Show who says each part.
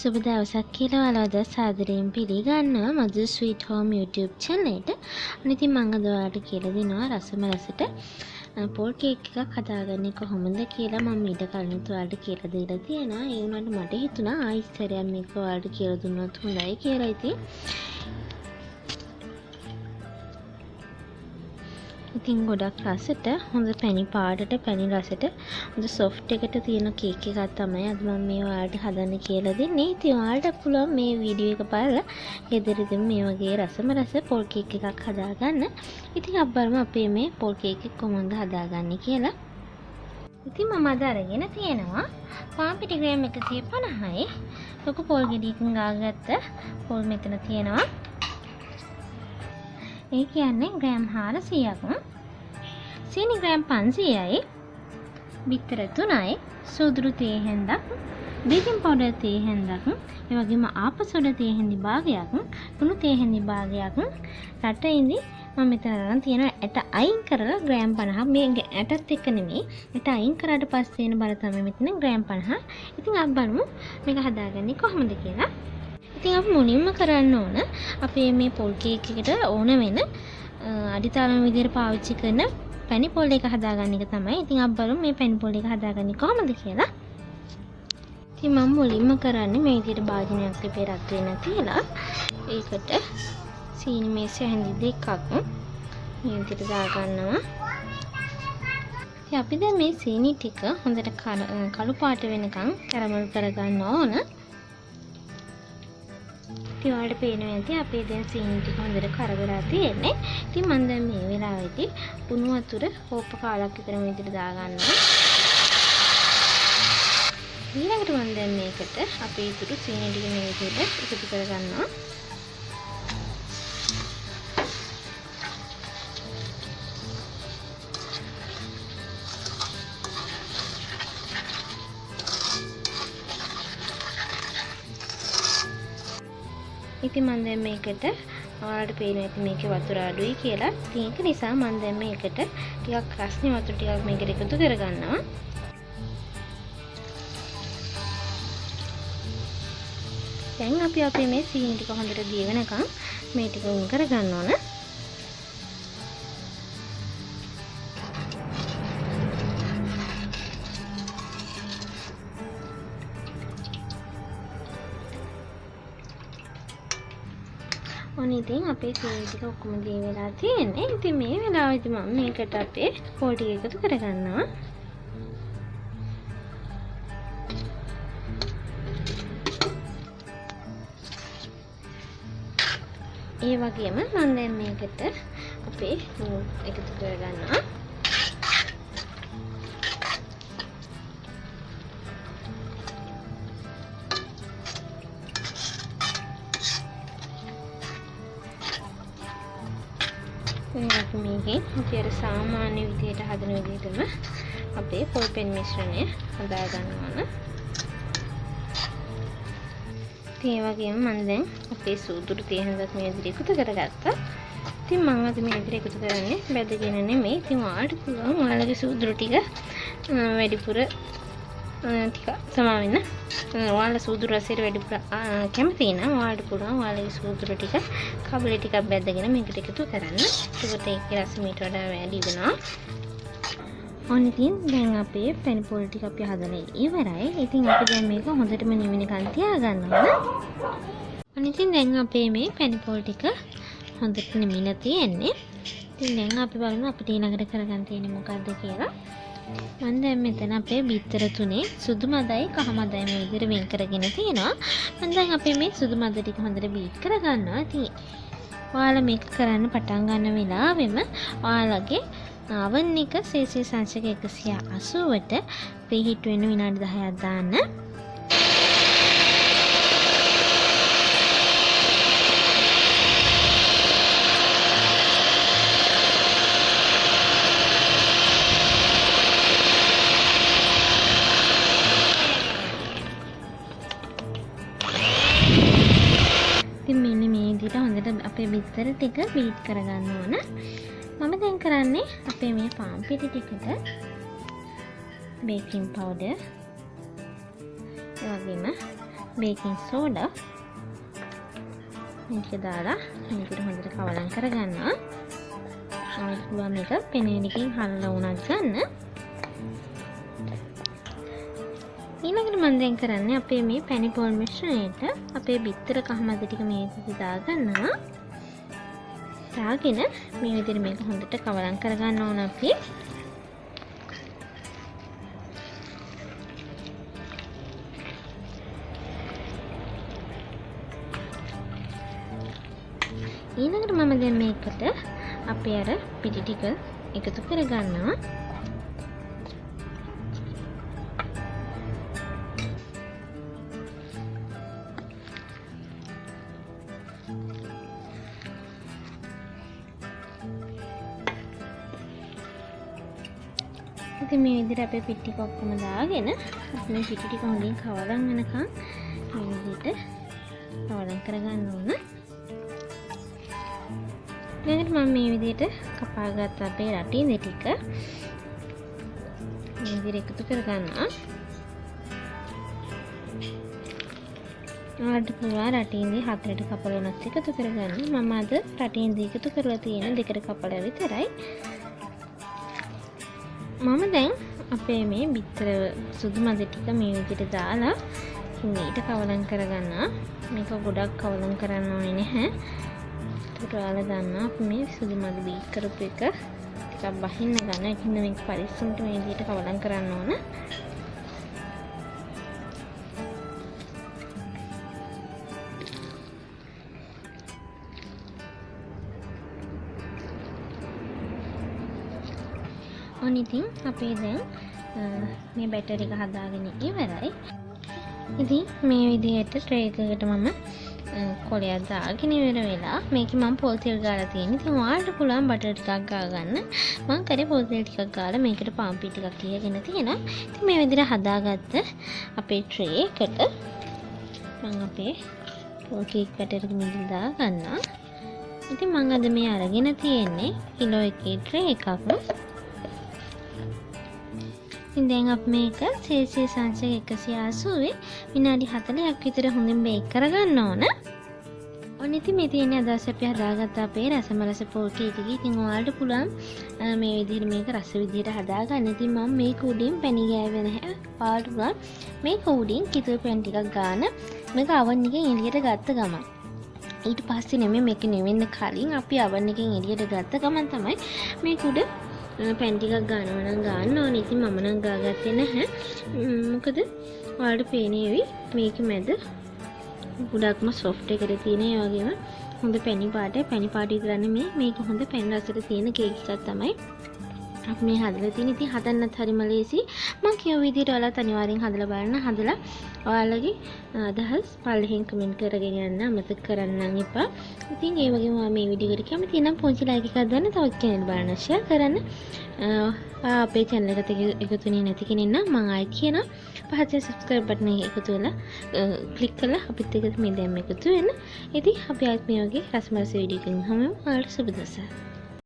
Speaker 1: සුබ දවසක් කියලා ඔයාලව සාදරයෙන් පිළිගන්නවා Madoo Sweet Home YouTube channel එකට. අනිතින් මම අද ඔයාලට කියලා දෙනවා රසම රසට පෝල් කේක් එකක් හදාගන්නේ කොහොමද කියලා මම ඊට කලින් ඔයාලට කියලා දීලා තියෙනවා. ඒ වුණාට මට හිතුණා ආයිස්තරයක් මේක ඔයාලට කියලා දුන්නොත් හොඳයි කියලා. ඉතින් ගොඩක් රසට හොඳ පැණි පාටට පැණි රසට හොඳ සොෆ්ට් එකට තියෙන කේක් එකක් තමයි අද මම මේ ඔයාලට හදන්න කියලා දෙන්නේ. ඉතින් ඔයාලට පුළුවන් මේ වීඩියෝ එක බලලා ගෙදරදී මේ වගේ රසම රස පොල් කේක් එකක් හදාගන්න. ඉතින් අපි බලමු අපේ මේ පොල් කේක් එක කොහොමද හදාගන්නේ කියලා. ඉතින් මම අද අරගෙන තියෙනවා පාන් පිටි ග්‍රෑම් 150යි. ලොකු පොල් ගෙඩියකින් ගාගත්ත පොල් මෙතන තියෙනවා. ඒ කියන්නේ ග්‍රෑම් 400ක්, සීනි ග්‍රෑම් 500යි, බිත්තර 3යි, සෝදුරු තේ හැන්දක්, බේකින් පවුඩර් තේ හැන්දක්, ඒ වගේම ආපසොඩ තේ හැඳි භාගයක්, කුණු තේ හැඳි භාගයක්, රට ඉඳි මම මෙතන අරන් තියෙනවා ඇට අයින් කරලා ග්‍රෑම් 50. මේ ඇටත් එක්ක නෙමෙයි, ඇට අයින් කරාට පස්සේ එන බර තමයි මෙතන ග්‍රෑම් 50. ඉතින් අපි බලමු මේක හදාගන්නේ කොහොමද කියලා. ඉතින් අපි මුලින්ම කරන්න ඕන අපේ මේ පොල් කේක් එකට ඕන වෙන අඩිතාලම විදිහට පාවිච්චි කරන පැණි පොල් එක හදාගන්න එක තමයි. ඉතින් අපි බලමු මේ පැණි පොල් එක හදාගන්නේ කොහොමද කියලා. ඉතින් මම මුලින්ම කරන්නේ මේ විදිහට භාජනයක් ලිපේ රත් වෙන තියලා ඒකට සීනි මේස් හැඳි දෙකක් මේ විදිහට දාගන්නවා. ඉතින් අපි දැන් මේ සීනි ටික හොඳට කළු පාට වෙනකන් කැරමල් කරගන්න ඕන. ඔයාලට පේනවා ඇති අපේ දැන් සීනි ටික හොඳට කරවලා තියෙන්නේ. ඉතින් මම දැන් මේ වෙලාවේදී උණු වතුර කෝප්ප කාලක් විතර මේ විදිහට දාගන්නවා. ඊළඟට මම දැන් මේකට අපේ ඉතුරු සීනි ටික මේ විදිහට එකතු කරගන්නවා. ඉතින් මම දැන් මේකට ඔයාලට පේනවා ඇති මේකේ වතුර අඩුයි කියලා. ඉතින් ඒක නිසා මම දැන් මේකට ටිකක් රස්නේ වතුර ටිකක් මේකට එකතු කරගන්නවා. දැන් අපි අපේ මේ සීනි ටික හොඳට දිය වෙනකන් මේ ටික උන් කරගන්න ඕන. ඉතින් අපේ සීනි ටික ඔක්කොම දී වෙලා තියෙන්නේ. ඉතින් මේ වෙලාවේදී මම මේකට අපේ පොල් ටික එකතු කරගන්නවා. ඒ වගේම මම දැන් මේකට අපේ එකතු කරගන්නවා. මේකෙන් අපි අර සාමාන්‍ය විදිහට හදන විදිහටම අපේ පොල් පෙන් මිශ්‍රණය හදා ගන්න ඕන. ඒ වගේම මම දැන් අපේ සූදුරු තේ හැඳක් මේ විදිහට එකතු කරගත්තා. ඉතින් මම අද මේ විදිහට එකතු කරන්නේ බැදගෙන නෙමෙයි. ඉතින් ඔයාලට පුළුවන් ඔයාලගේ සූදුරු ටික වැඩිපුර ටික සමා වෙන්න. ඔයාලා සූදුරු රසයට වැඩිපුර කැමති නම් ඔයාලට පුළුවන් ඔයාලගේ සූදුරු ටික කබලේ ටිකක් බැදගෙන මේකට එකතු කරන්න. ඒකට ඒකේ රස මීට වඩා වැඩි වෙනවා. ඉතින් දැන් අපේ පැණි පොල් ටික අපි හදලා ඉවරයි. ඉතින් අපි දැන් මේක හොඳටම නිවෙනකන් තියාගන්න ඕන. ඉතින් දැන් අපේ මේ පැණි පොල් ටික හොඳට නිමිලා තියෙන්නේ. ඉතින් දැන් අපි බලමු අපිට ඊළඟට කරගන්න තියෙන්නේ මොකද්ද කියලා. මම දැන් මෙතන අපේ බිත්තර තුනේ සුදු මදයි කහ මදයි මේ විදිහට වෙන් කරගෙන තියෙනවා. මම දැන් අපේ මේ සුදු මද ටික හොඳට බීට් කරගන්නවා. ඉතින් ඔයාලා මේක කරන්න පටන් ගන්න වෙලාවෙම ඔයාලගේ oven එක සෙල්සියස් අංශක 180ට ප්‍රීහීට් වෙන්න විනාඩි 10ක් දාන්න. හොඳට අපේ බිත්තර ටික බීට් කරගන්න ඕන. මම දැන් කරන්නේ අපේ මේ පාන් පිටි ටිකට බේකින් පවුඩර්, ඒ වගේම බේකින් සෝඩා මේක දාලා මේකට හොඳට කවලම් කරගන්නවා. ඔයාලට පුළුවන් මේක පෙනේනකින් හල්ලා වුණත් ගන්න. ඊළඟට මම දැන් කරන්නේ අපේ මේ පැණි පොල් මිශ්‍රණයට අපේ බිත්තර කහමද ටික මේකේ දාගන්නවා. දාගෙන මේ විදිහට මේක හොඳට කවලම් කරගන්න ඕන අපි. ඊළඟට මම දැන් මේකට අපේ අර පිටි ටික එකතු කරගන්නවා. ඉතින් මේ විදිහට අපේ පිටි ටික ඔක්කොම දාගෙන මේ පිටි ටික හොඳින් කවලම් වෙනකන් මේ විදිහට කවලම් කරගන්න ඕන. ඊළඟට මම මේ විදිහට කපාගත්ත අපේ රටින් ටික මේ විදිහට එකතු කරගන්නවා. ඔයාලට පුළුවන් රටින්දී 4ට කපලා වෙනස් එකතු කරගන්න. මම අද රටින්දී එකතු කරලා තියෙන 2ට කපලා විතරයි. මම දැන් අපේ මේ බිත්තර සුදු මද ටික මේ විදිහට දාලා ඊට කවලම් කරගන්නවා. මේක ගොඩක් කවලම් කරන්න ඕනේ නැහැ. ඒකට ඔයාලා දන්නවා අපි මේ සුදු මද බීට් කරපු එක ටිකක් බහින්න ගන්න. ඒකින්ද මේක පරිස්සමට මේ විදිහට කවලම් කරන්න ඕන. ඉතින් අපේ දැන් මේ බැටර් එක හදාගෙන ඉවරයි. ඉතින් මේ විදිහට ට්‍රේ එකකට මම කොලයක් දාගෙන ඉවර වෙලා මේකේ මම පොල් තෙල් ගාලා තියෙනවා. ඉතින් ඔයාලට පුළුවන් බටර් ටිකක් ගා ගන්න. මම කරේ පොල් තෙල් ටිකක් ගාලා මේකට පාන් පිටි ටිකක් ලියගෙන තියෙනවා. ඉතින් මේ විදිහට හදාගත්ත අපේ ට්‍රේ එකට මම අපේ පොල් කේක් බැටර් එක මෙතන දා ගන්නවා. ඉතින් මම අද මේ අරගෙන තියෙන්නේ කිලෝ 1 ට්‍රේ එකක්. ඉතින් දැන් අපි මේක සෙල්සියස් අංශක 180 විනාඩි 40ක් විතර හොඳින් බේක් කරගන්න ඕන. ඔන්න ඉතින් මේ තියෙන අදහස අපි හදාගත්ත අපේ රසමලස පොල් කේක් එක. ඉතින් ඔයාලට පුළුවන් මේ විදිහට මේක රස විදිහට හදාගන්න. ඉතින් මම මේක උඩින් පැණි ගෑවෙ නැහැ. ඔයාලට පුළුවන් මේක උඩින් කිතුල් පැන් ටිකක් ගන්න. මේක oven එකෙන් එළියට ගත්ත ගමන්. ඊට පස්සේ නෙමෙයි මේක නෙවෙන්න කලින් අපි oven එකෙන් එළියට ගත්ත ගමන් තමයි මේක උඩ පැන් ටිකක් ගන්නවා නම් ගන්න ඕනේ. ඉතින් මම නම් ගාගත්තේ නැහැ. මොකද ඔයාලට පේනේවි මේක මැද ගොඩක්ම සොෆ්ට් එකට තියෙන ඒ වගේම හොඳ පැණි පාට විතරක් නෙමෙයි මේක හොඳ පැන් රසට තියෙන කේක් එකක් තමයි අපි මේ හදලා තියෙන්නේ. ඉතින් හදන්නත් හරිම ලේසි. මම කියව විදිහට ඔයාලත් අනිවාර්යෙන් හදලා බලන්න. හදලා ඔයාලගේ අදහස් පල්ලෙහින් කමෙන්ට් කරගෙන යන්න අමතක කරන්න එපා. ඉතින් ඒ වගේම ඔයා මේ වීඩියෝ එකට කැමති නම් පුංචි ලයික් එකක් දාන්න, තවත් කෙනෙක් බලන්න ෂෙයා කරන්න. අපේ channel එකට එකතු වෙන්නේ නැති කෙනෙක් නම් මම ආයෙත් කියනවා පහත subscribe button එක එකතු වෙලා ක්ලික් කරලා අපිත් එක්ක මේ දැන් එකතු වෙන්න. ඉතින් අපි ආයෙත් මේ වගේ රසමස වීඩියෝ එකකින් හමු. ඔයාලට සුබ දවසක්.